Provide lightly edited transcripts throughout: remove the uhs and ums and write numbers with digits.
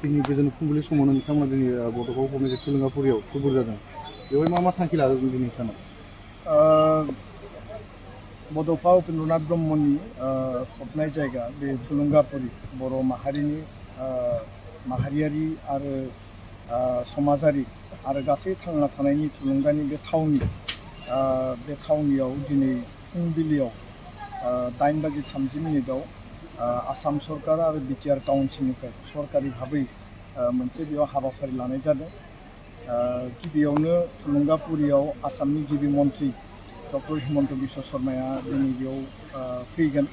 दिनै गोजोन फुंबिलि समावनो नोंथांमोना दिनै बड'फा उपमेजर थुलुंगाफुरियाव थुबुर जादों। बेवहाय मा थांखि लादों दिनै सानाव? बड'फा उपेन्द्रनाथ ब्रह्मनि फबनाय जायगा बे थुलुंगाफुरि बर' माहारिनि माहारियारि आरो समाजारि आरो गासै थांना थानायनि थुलुंगानि बे थावनियाव दिनै फुंबिलियाव 8:30 आसाम सरकार आरो बिटिआर काउन्सिलनिफ्राय सरकारि भाबै मोनसे बेयाव हाबाफारि लानाय जादों। गिबियावनो थुलुंगाफुरियाव आसामनि गिबि मन्त्रि डक्टर हिमन्त बिश्व शर्माया दिनै बेयाव फैगोन।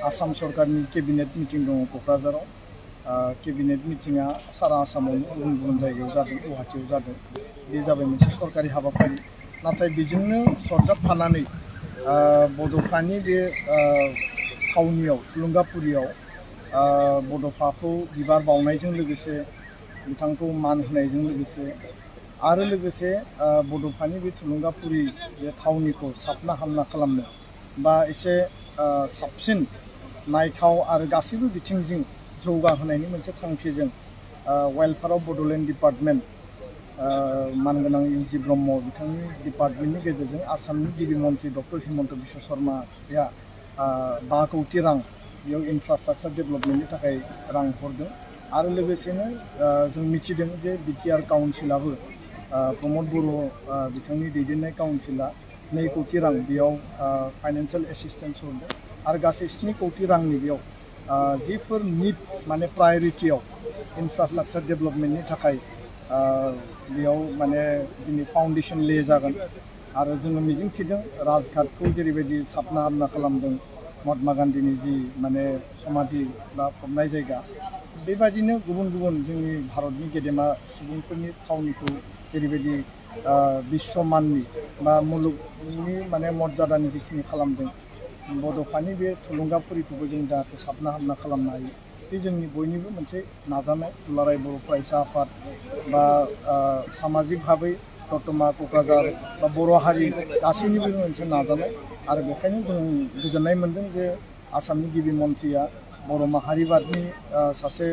आसाम सरकारनि केबिनेट मिटिं दङ क'क्राझाराव। केबिनेट मिटिङा सारा आसामावनो गुबुन गुबुन जायगायाव जादों, गुवाहाटीयाव जादों। बे जाबाय मोनसे सरकारि हाबाफारि। नाथाय बेजोंनो सरजाबफानानै बड'फानि बे थावनियाव थुलुंगाफुरियाव बड'फाखौ बिबार बावनायजों लोगोसे बिथांखौ मान होनायजों लोगोसे बड'फानि बे थुलुंगाफुरि बे थावनिखौ साबना हामना खालामनो बा एसे साबसिन नायथाव आरो गासैबो बिथिंजों जौगाहोनायनि मोनसे थांखिजों वेलफेयार अफ बड'लेण्ड डिपार्टमेन्ट मानगोनां इउ.जि. ब्रह्म बिथांनि डिपार्टमेन्टनि गेजेरजों आसामनि गिबि मन्त्रि डक्टर हिमन्त बिश्व शर्माया 5 कौटि रां बेयाव इनफ्रास्ट्राक्चार डेभेलपमेन्टनि थाखाय रां हरदों। आरो लोगोसेनो जों मिथिदों जे बिटिआर काउन्सिलाबो प्रमद बर' बिथांनि दैदेननाय काउन्सिला 2 कौटि रां बेयाव फाइनान्सियेल एसिस्टेन्स हरदों। आरो गासै 7 कौटि रांनि बेयाव जिफोर निड माने प्रायरिटियाव इनफ्रास्ट्राक्चार डेभेलपमेन्टनि थाखाय बेयाव माने दिनै फाउन्डेसन ले जागोन। आरो जोङो मिजिंथिदों राजघाटखौ जेरैबायदि साबना हामना खालामदों महात्मा गान्धीनि जि माने समाधि बा फबनाय जायगा, बेबायदिनो गुबुन गुबुन जोंनि भारतनि गेदेमा सुबुंफोरनि थावनिखौ जेरैबायदि बिश्वमाननि बा मुलुगनि माने मर्यादानि जिखिनि खालामदों, बड'फानि बे थुलुंगाफुरिखौबो जों जाहाथे साबना हामना खालामनो हायो। बे जोंनि बयनिबो मोनसे नाजानाय। दुलाराय बर' फरायसा आफाद बा सामाजिक भाबै दतमा क'क्राझार बा बर' हारि गासैनिबो मोनसे नाजानाय। आरो बेखायनो जों गोजोननाय मोन्दों जे आसामनि गिबि मन्त्रिया बर' माहारिबादनि सासे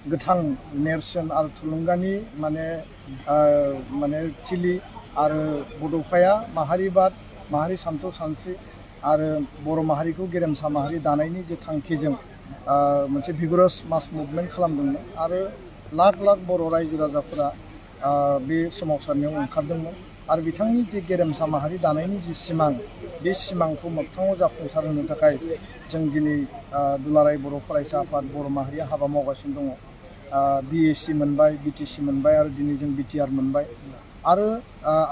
गोथां नेरसोन आरो थुलुंगानि माने थिलि आरो बड'फाया माहारिबाद, माहारि सान्थौ सानस्रि आरो बर' माहारिखौ गेरेमसा माहारि दानायनि जे थांखिजों मोनसे भिगरास मास मुभमेन्ट खालामदोंमोन। आरो लाख लाख बर' रायजो राजाफोरा बे सोमावसारनायाव ओंखारदोंमोन। आरो बिथांनि जे गेरेमसा माहारि दानायनि जि सिमां, बे सिमांखौ मोगथाङाव जाफुंसार होनो थाखाय जों दिनै दुलाराय बर' फरायसा आफाद बर' माहारिया हाबा मावगासिनो दङ। BAC मोनबाय, BTC मोनबाय आरो दिनै जों BTR मोनबाय। आरो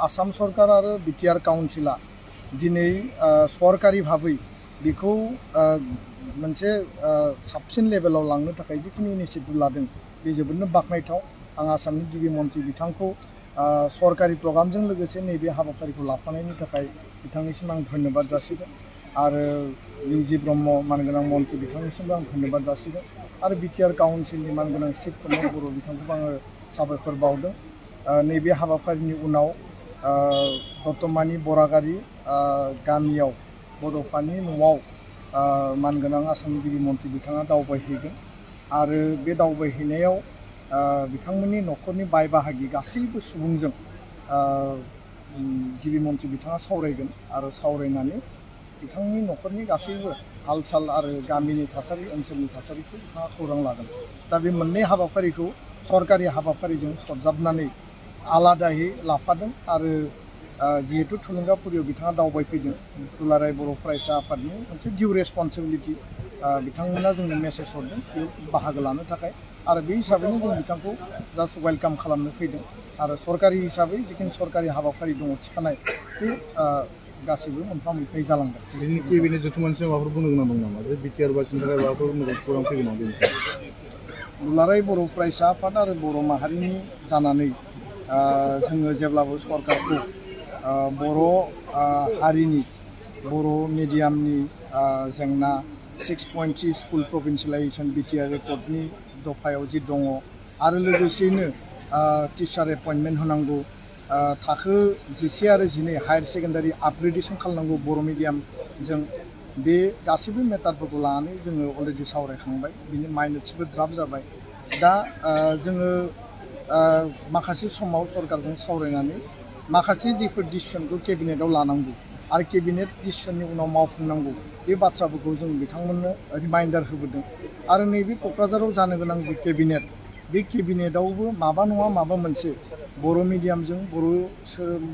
आसाम सरकार आरो बिटिआर काउन्सिला दिनै सरकारि भाबै बेखौ मोनसे साबसिन लेभेलाव लांनो थाखाय जिखिनि इनिसियेटिभ लादों बे जोबोदनो बाख्नायथाव। आं आसामनि गिबि मन्त्रि बिथांखौ सरकारि प्रग्रामजों लोगोसे नैबे हाबाफारिखौ लाफानायनि थाखाय बिथांनिसिम आं धन्यबाद जासिगोन। आरो इउ.जि. ब्रह्म मानगोनां मन्त्रि बिथांनिसिमबो आं धन्यबाद जासिगोन। आरो बिटिआर काउन्सिलनि मानगोनां चिफ प्रमद बर' बिथांखौबो आङो साबायखर बावदों। नैबे हाबाफारिनि उनाव दतमानि बरागारि गामियाव बड'फानि न'आव मानगोनां आसामनि गिबि मन्त्रि बिथाङा दावबायहैगोन। आरो बे दावबायहैनायाव बिथांमोननि न'खरनि बाय बाहागि गासैबो सुबुंजों गिबि मन्त्रि बिथाङा सावरायगोन। आरो सावरायनानै बिथांनि न'खरनि गासैबो हाल साल आरो गामिनि थासारि, ओनसोलनि थासारिखौ बिथाङा खौरां लागोन। दा बे मोननै हाबाफारिखौ सरकारि हाबाफारिजों सरजाबनानै आलादायै लाफादों। आरो जिहेतु थुलुंगाफुरियाव बिथाङा दावबायफैदों, दुलाराय बर' फरायसा आफादनि मोनसे डिउ रेसपन्सिबिलिटि बिथांमोना जोंनो मेसेज हरदों बेयाव बाहागो लानो थाखाय। आरो बे हिसाबैनो जों बिथांखौ जास्ट वेलकाम खालामनो फैदों। आरो सरकारि हिसाबै जिखिनि सरकारि हाबाफारि दङ थिखानाय, बे गासैबो मोनफा मोनफायै जालांगोन। बिनि केबिनेट जथुम्मानिसिम माबाफोर बुंनो गोनां दं नामा? जे बिटिआर बासिनि थाखाय माबाफोर मोजां खौरां फैगोन नामा बेनि सायाव? दुलाराय बर' फरायसा आफाद आरो बर' माहारिनि जानानै जोङो जेब्लाबो सरकारखौ बर' हारिनि बर' मिडियामनि जेंना 6.3 स्कुल प्रभिन्सियेलाइजेसन बिटिआर रेकर्डनि दफायाव जि दङ, आरो लोगोसेयैनो टिचार एपइन्टमेन्ट होनांगौ, थाखो 11 आरो 12 हायार सेकेन्डारि आपग्रेडेसन खालामनांगौ बर' मिडियामजों, बे गासैबो मेटारफोरखौ लानानै जोङो अलरेडि सावरायखांबाय बिनि माइनट्सबो ड्राफ्ट जाबाय दा जोङो माखासे समाव सरकारजों सावरायनानै माखासे जिफोर डिसिसनखौ केबिनेटआव लानांगौ आरो केबिनेट डिसिसननि उनाव मावफुंनांगौ बे बाथ्राफोरखौ जों बिथांमोननो रिमाइन्डार होबोदों आरो नैबे क'क्राझाराव जानो गोनां जि केबिनेट बे केबिनेटआवबो माबा नङा माबा मोनसे बर' मिडियामजों बर'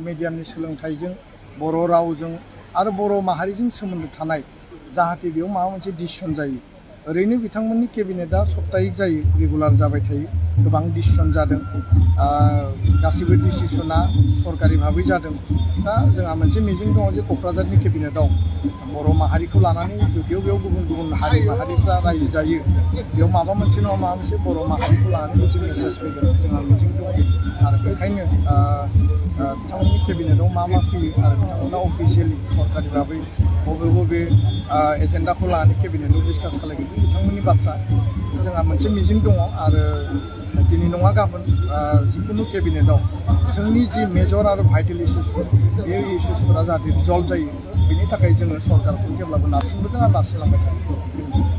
मिडियामनि सोलोंथाइजों बर' रावजों आरो बर' माहारिजों सोमोन्दो थानाय जाहाथे बेयाव माबा मोनसे डिसिसन जायो ओरैनो बिथांमोननि केबिनेटआ सप्ताहिक जायो रेगुलार जाबाय थायो गोबां डिसिसन जादों गासिबो डिसिसना सरकारि भाबै जादों दा जोंहा मोनसे मिजिं दङ जे क'क्राझारनि केबिनेटआव बर' माहारिखौ लानानै जुदियाव बेयाव गुबुन गुबुन हारि माहारिफ्रा रायजो जायो बेयाव माबा मोनसे नङा माबा मोनसे बर' माहारिखौ लानानै मोनसे मेसेज फैगोन जोंहा मिजिं दङ आरो बेखायनो बिथांमोननि केबिनेटआव मा मा फैयो आरो बिथांमोना अफिसियेलि सरकारि भाबै बबे बबे एजेन्डाखौ लानानै केबिनेटआव डिसकास खालामगोन बिथांमोननि बाथ्रा जोंहा मोनसे मिजिं दङ आरो दिनै नङा गाबोन जिखुनु केबिनेटआव जोंनि जि मेजर आरो भाइटेल इस्युसफोर बे इस्युसफोरा जाहाथे रिजल्भ जायो बेनि थाखाय जोङो सरकारखौ जेब्लाबो नारसिनबोदों आरो नारसिनलांबाय थायो